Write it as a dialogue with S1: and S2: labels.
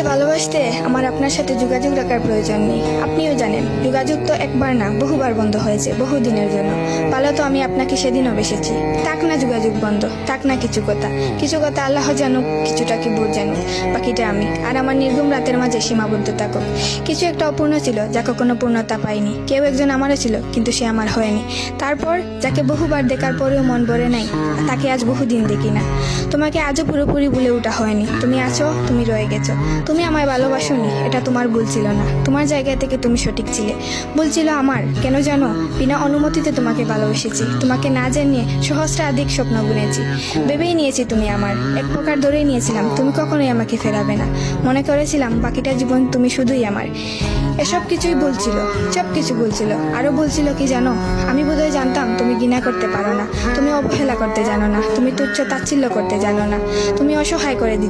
S1: ভালোবাসতে আমার আপনার সাথে যোগাযোগ রাখার প্রয়োজন নেই। আপনিও জানেন যোগাযোগ তো একবার না বহুবার বন্ধ হয়েছে, বহুদিনের জন্য। ভালো তো আমি আপনাকে সেদিনও বেসেছি। থাক না যোগাযোগ বন্ধ, থাক না কিছু কথা আল্লাহ জানুক, কিছুটা কি বোধ জানুক, বাকিটা আমি আর আমার নির্ঘুম রাতের মাঝে সীমাবদ্ধ থাকুক। কিছু একটা অপূর্ণ ছিল যা কখনো পূর্ণতা পায়নি। কেউ একজন আমারও ছিল, কিন্তু সে আমার হয়নি। তারপর যাকে বহুবার দেখার পরেও মন ভরে নাই, তাকে আজ বহুদিন দেখি না। তোমাকে আজও পুরোপুরি ভুলে ওঠা হয়নি। তুমি আছো, তুমি রয়ে গেছো। তুমি আমায় ভালোবাসোনি, এটা তোমার ভুল ছিল না। তোমার জায়গা থেকে তুমি সঠিক ছিলে। ভুল ছিল আমার। কেন জানো? বিনা অনুমতিতে তোমাকে ভালোবেসেছি। তোমাকে না জানিয়ে সহস্রাধিক স্বপ্ন বুনেছি। ভেবেই নিয়েছি তুমি আমার। এক প্রকার ধরেই নিয়েছিলাম তুমি কখনোই আমাকে ফেরাবে না। মনে করেছিলাম বাকিটা জীবন তুমি শুধুই আমার। এসব কিছুই বলছিল, সব কিছু বলছিল। আরো বলছিল কি জানো? আমি বোধহয় জানতাম তুমি ঘৃণা করতে পারো না, তুমি অবহেলা করতে জানো না, তুমি তুচ্ছ তাচ্ছিল্য করতে জানো না, তুমি অসহায় করে দিতে